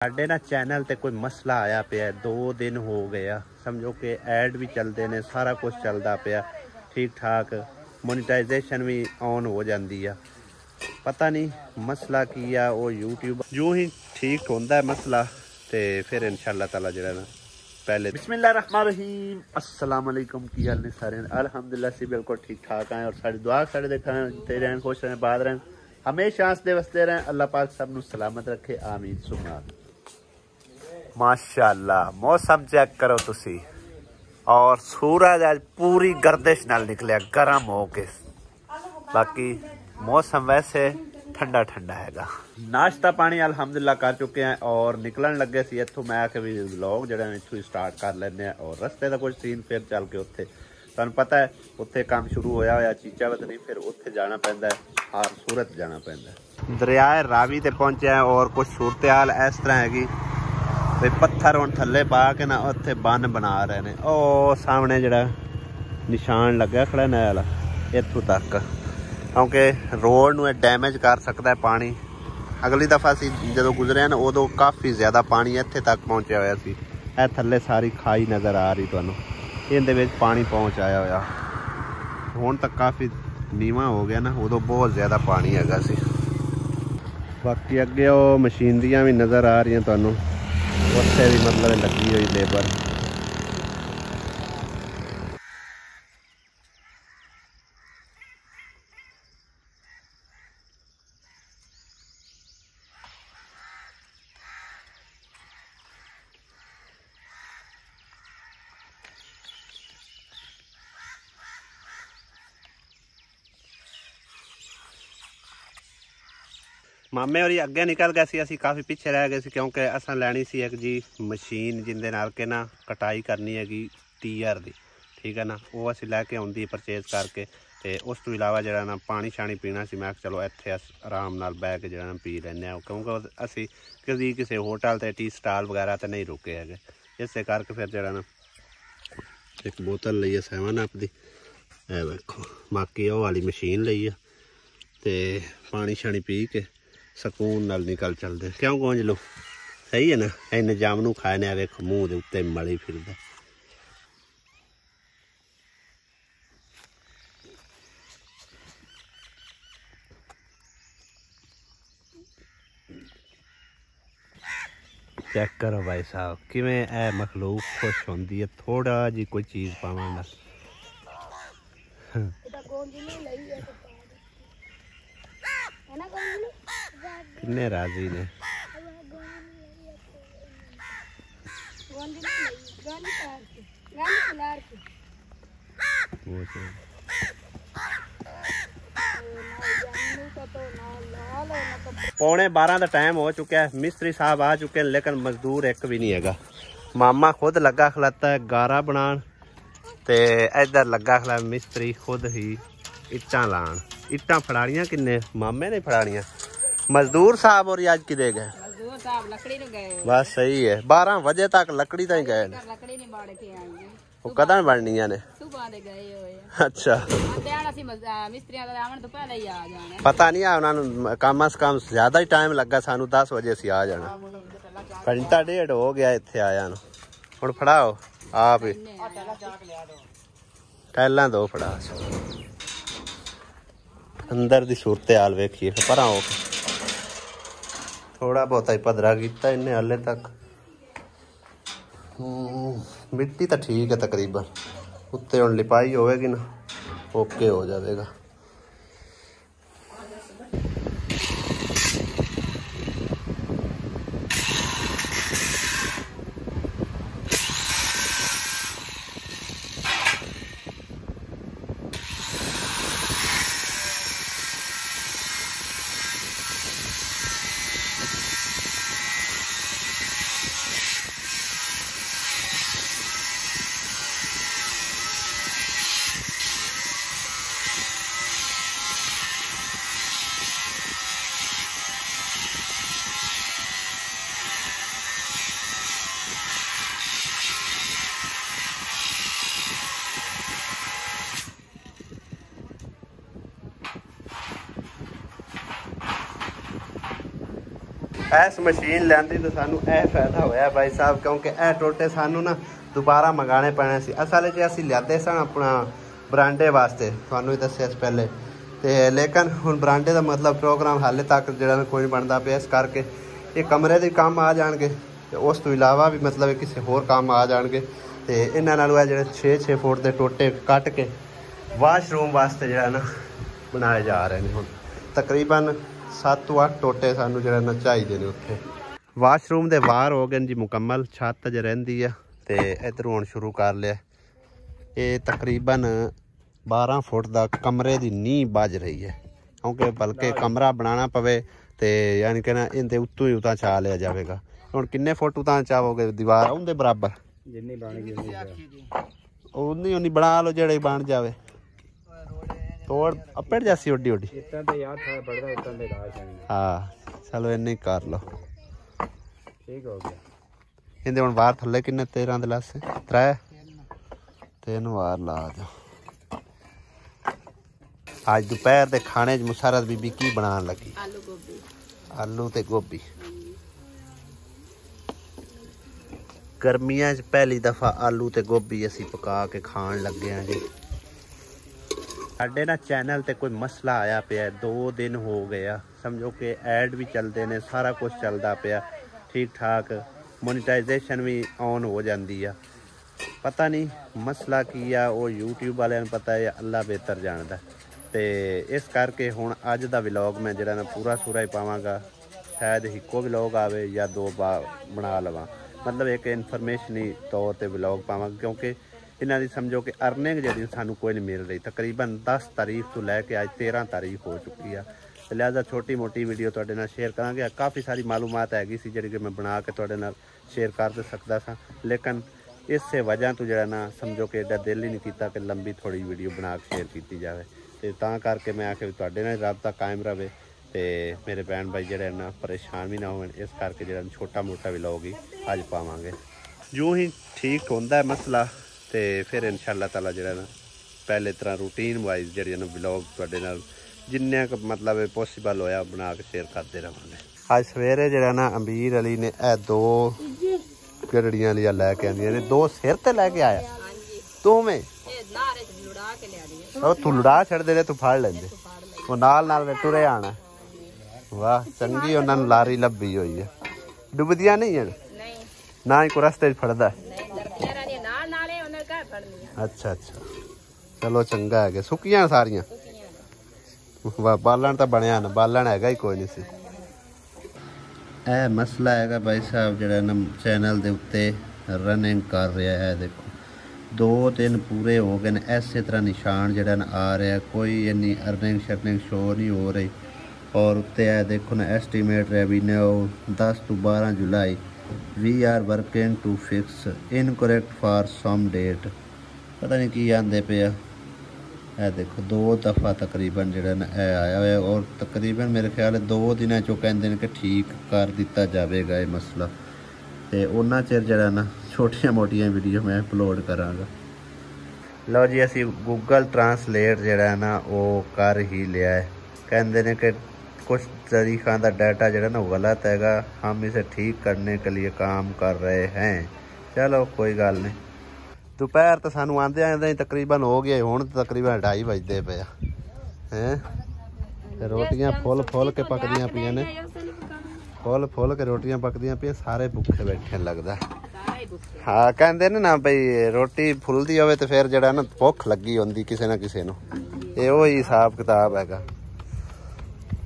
ਸਾਡੇ ना चैनल ते कोई मसला आया पे 2 दिन हो गया, समझो कि ऐड भी चलते ने, सारा कुछ चलता पिया ठीक ठाक, मोनेटाइजेशन भी ऑन हो जाती है। पता नहीं मसला की है, वो यूट्यूब जो ही ठीक होता है मसला तो फिर इंशाअल्लाह ताला जरा ना पहले बिस्मिल्लाहिर्रहमानिर्रहीम अस्सलाम वालेकुम की हाल ने सारे अल्हम्दुलिल्लाह से बिल्कुल ठीक ठाक हैं और सारी दुआ सारे देखते रहें, खुश रहें, बात रहें, हमेशा हंसते वसते रहें। अल्लाह पाक सबनू सलामत रखे, आमीन सुमा आमीन। माशाअल्लाह मौसम चेक करो तुसी, और सूरज आज पूरी गर्दिश नाल निकलिया गर्म हो के। बाकी मौसम वैसे ठंडा ठंडा हैगा। नाश्ता पानी अल्हम्दुलिल्लाह कर चुके हैं और निकलन लगे सी इत्थों। मैं आके भी व्लॉग जिहड़ा इत्थों ही स्टार्ट कर लेने हैं और रस्ते का कुछ सीन फिर चल के उत्थे तुहानूं पता है उत्थे काम शुरू होया होया चीचावत नहीं, फिर उत्थे जाना पैंदा है, हार सूरत जाना पैंदा है। दरियाए रावी ते पहुंचे हैं और कुछ सूरत हाल इस तरह हैगी भी पत्थर हुण थल्ले पा के ना उत्थे बन बना रहे ने। ओ सामने जिहड़ा निशान लग्या खड़ा नया वाला इत्थों तक, क्योंकि रोड नूं डैमेज कर सकता है पानी। अगली दफ़ा असीं जदों गुजरे ना उदों काफ़ी ज़्यादा पानी इत्थे तक पहुँचा होया सी। ए थल्ले सारी खाई नज़र आ रही तुहानूं, इहदे विच पानी पहुँच आया होया। हुण तक काफ़ी नीवा हो गया ना, उदों बहुत ज़्यादा पानी हैगा सी। बाकी अगे वो मशीनरियां भी नज़र आ रही तुहानूं, उत्थे भी मतलब लगी हुई लेबर। मामे और अगे निकल गए सी, असी काफ़ी पिछे रह गए सी, क्योंकि असां लैनी सी एक जी मशीन जिंदे नाल के ना कटाई करनी हैगी टीयर दी, ठीक है ना। वो असी लैके आउंदी परचेज करके, ते उस तो इलावा जिहड़ा ना पानी शानी पीना सी। मैं चलो इत्थे आराम नाल बह के जिहड़ा ना पी लैने, क्योंकि असी कभी किसी होटल ते टी स्टाल वगैरह ते नहीं रुके हैगे। इस करके फिर जिहड़ा ना एक बोतल लई है 7 अप दी, ए देखो। बाकी वो वाली मशीन लई है ते पानी शानी पी के सकून नाल निकल चलते। क्यों गौंज लो सही है ना, इन जामनू खाने वेखो मूँह के उत्ते मली फिरदा। चेक करो भाई साहब किवें ए मखलूक खुश होंदी है थोड़ा जी कोई चीज़ पावन नाल। किन्ने राजी ने। पौने 12 का टाइम हो चुका है, मिस्त्री साहब आ चुके हैं, लेकिन मजदूर एक भी नहीं है। मामा खुद लगा खलाता है गारा बनान, ते इधर लगा खला मिस्त्री खुद ही इट्टां लान। इट्टां फड़ानियां किन्ने मामे ने फड़ानियां, मजदूर साहब और आज किदे गए? मजदूर साहब लकड़ी नु गए। बस सही है, 12 बजे तक लकड़ी ताई गए। लकड़ी नहीं बाड़ के आएंगे, वो कदन बननियां ने सुबह दे गए होए। अच्छा मिस्त्रियां दा आवन तो पहले ही आ जाना। पता नहीं है उन्होंने कम से कम ज्यादा ही टाइम लगा, सानू 10 बजे असीं आ जाना। घंटा डेढ़ हो गया इत्थे आया नूं। हुण फड़ाओ आप ही टैलां दो फड़ा। अंदर दी सूरत हाल वेखिए, पर आओ थोड़ा बहुत ही पधरा किया इन्हें हाले तक। मिट्टी तो ठीक है तकरीबन, उत्ते हुण लिपाई होएगी ना ओके हो जाएगा। इस मशीन लियांदी तो सानू यह फायदा होया भाई साहब, क्योंकि यह टोटे सानू ना दोबारा मंगाने पैने सी। असल च असीं लियादे सन अपना बरांडे वास्ते, तुहानू ही दस्सिया पहले ते, लेकिन हुण बरांडे का मतलब प्रोग्राम हाले तक जिहड़ा कोई नहीं बनता पिया, इस करके ये कमरे दे काम आ जाणगे ते उस तो इलावा भी मतलब किसी होर काम आ जाणगे। ते इन्हां नालों जिहड़े 6-6 फुट के टोटे कट के वाशरूम वास्ते जिहड़ा ना बनाए जा रहे हैं। हुण तकरीबन 7 ਤੋਂ 8 टोटे सानू जिहड़ा ना चाहिए ने उत्थे। वाशरूम दे बाहर हो गए जी मुकम्मल, छत ज रहिंदी आ ते इधरों हुण शुरू कर लिया। ये तकरीबन 12 फुट का कमरे की नींह बज रही है, क्योंकि बल्कि कमरा बनाना पवे तो यानी कि ना इनके उत्तों ही उतां चा लिया जाएगा। हुण किन्ने फुट उतां चाहोगे दीवार उनके बराबर उन्नी उन्नी बना लो जेड़े बन जावे। तोड़ अपेड़ जैसी उड्डी उड्डी हाँ चलो इन्नी कर लो, ठीक हो गया। इंदे हुण बाहर थल्ले किन्ने 13 दे लासे 3 वार ला दो। आज दोपहर के खाने च मुसरत बीबी की बनाने लगी? आलू ते गोभी। गर्मियां च पहली दफा आलू ते गोभी असी पका के खान लगे हैं जी। साडे ना चैनल ते कोई मसला आया पिया, 2 दिन हो गया, समझो कि ऐड भी चलते ने, सारा कुछ चलता पिया ठीक ठाक, मोनेटाइजेशन भी ऑन हो जाती है। पता नहीं मसला की आ, वो यूट्यूब वाले पता है, अल्लाह बेहतर जानता। तो इस करके हुण अज दा व्लॉग मैं जिहड़ा ना पूरा सूरा ही पावांगा, शायद इक्को व्लॉग आवे या 2 बना लवां, मतलब एक इन्फॉर्मेशनी तौर पर व्लॉग पावांगा, क्योंकि इन्हां दी समझो कि अर्निंग जिहड़ी सानू कोई नहीं मिल रही। तकरीबन 10 तारीख तो लैके अज 13 तारीख हो चुकी है, लिहाजा छोटी मोटी वीडियो तुहाडे नाल शेयर करांगे। काफ़ी सारी मालूमात हैगी सी जिहड़ी कि मैं बना के तुहाडे नाल शेयर कर सकदा सा, लेकिन इस वजह तो जिहड़ा ना समझो कि एडा दिल ही नहीं कीता कि लंबी थोड़ी वीडियो बना के शेयर की जाए। तो तां करके मैं आखे तुहाडे नाल राबता कायम रहे ते मेरे भैन भाई जिहड़े ना परेशान भी ना होवन, इस करके जिहड़ा छोटा मोटा व्लॉग ही अज पावांगे। जो ही ठीक होंदा है मसला तो फिर इंशाअल्लाह ताला जिहड़ा ना पहले तरह रूटीन वाइज जिहड़े ना व्लॉग तुहाडे नाल जिन्ने मतलब पॉसीबल होया बना के शेयर करते रहांगे। आज सवेरे जिहड़ा ना अमीर अली ने 2 गड़ड़ियां लिया लैके आंदियां ने, 2 सिर ते लैके आया तू में तू लुड़ा छड़दे ने, तू फड़ लेंदे वो नाल टुरे आना। वाह चंगी उन्होंने लारी लब्भी हुई है। डुबदियां नहीं है ना ही को रस्ते फड़दा। अच्छा अच्छा चलो चंगा है, सुक्कियां सारियां। वाह बालन तो बनया ना, बालन हैगा ही कोई नहीं सी। ਇਹ ਮਸਲਾ ਹੈਗਾ ਭਾਈ ਸਾਹਿਬ ਜਿਹੜਾ ਨਾ ਚੈਨਲ ਦੇ ਉੱਤੇ ਰਨਿੰਗ ਕਰ ਰਿਹਾ ਹੈ। ਦੇਖੋ 2 ਦਿਨ ਪੂਰੇ ਹੋ ਗਏ ਨੇ, ਇਸੇ ਤਰ੍ਹਾਂ ਨਿਸ਼ਾਨ ਜਿਹੜਾ ਨਾ ਆ ਰਿਹਾ, ਕੋਈ ਇੰਨੀ ਅਰਨਿੰਗ ਸ਼ਰਨਿੰਗ ਸ਼ੋ ਨਹੀਂ ਹੋ ਰਹੀ। ਔਰ ਉੱਤੇ ਇਹ ਦੇਖੋ ਨਾ ਐਸਟੀਮੇਟ ਰੈਵਨਿਊ 10 ਤੋਂ 12 ਜੁਲਾਈ, we are working to fix incorrect for some date, ਪਤਾ ਨਹੀਂ ਕੀ ਆਂਦੇ ਪਿਆ। ਇਹ देखो 2 दफ़ा तकरीबन जो ना आया हुआ, और तकरीबन मेरे ख्याल 2 दिन चो कहते हैं कि ठीक कर दिता जाएगा ये मसला। तो उन्ना चिर जरा ना छोटिया मोटिया वीडियो मैं अपलोड कराँगा। लो जी असी गूगल ट्रांसलेट जरा ना वो कर ही लिया है, कहते हैं कि कुछ तरीक़ों का डाटा जरा ना गलत हैगा, हम इसे ठीक करने के लिए काम कर रहे हैं। चलो कोई गल नहीं। दोपहर तो सानू आंदे आंदे तकरीबन हो गया, हुण तकरीबन 2:30 बजते पे हैं। रोटियां फुल फुल के पकदियां पियां ने, फुल फुल के रोटियां पकदियां पियां, सारे भुखे बैठे लगदा। हाँ कहंदे ने ना बई रोटी फुलदी होवे तो फिर जड़ा ना भुख लगी होंदी किसी ना किसी नूं, ये वही हिसाब किताब हैगा।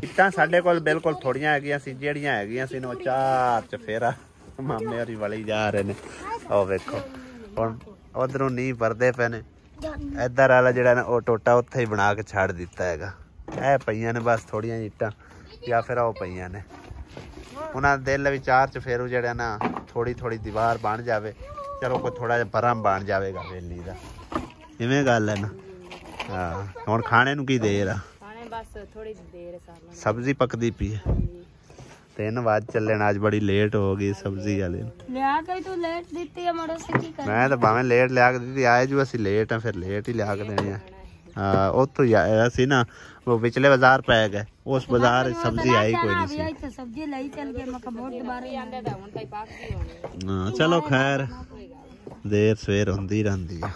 इट्टां साडे कोल बिल्कुल थोड़ियां हैगियां सी, जेहड़ियां हैगियां सी ना 4 चफेरा मामे होरी वली जा रहे ने। ओ वेखो हुण उधरों नींह भरते पे ने, इधर वाला जड़ा ना वो टोटा उत्थे ही बना के छड़ दिता हैगा। ए पईयां ने बस थोड़ियां ईटां या फिर वो पईयां ने, उन्हां दिल भी 4 चफेरू जड़ा ना थोड़ी थोड़ी दीवार बन जाए, चलो कोई थोड़ा जिहा भरम बन जाएगा वेली दा, इवें गल है ना। हाँ हुण खाने नूं की देर आ, सब्जी पकदी पई है। 3 बज चले, आज बड़ी लेट हो गई सब्जी वाले। मैं तो भावें लेट लिया के दी, आए जो असी लेट हैं फिर लेट ही लिया के देने। हाँ उत्थों ही आया सी ना, वो पिछले बाजार पै गए, उस बाजार सब्जी आई कोई नहीं सी। सब्जी लाई चल गए मैं बहुत दोबारा हाँ चलो खैर देर सवेर होंदी रहंदी है।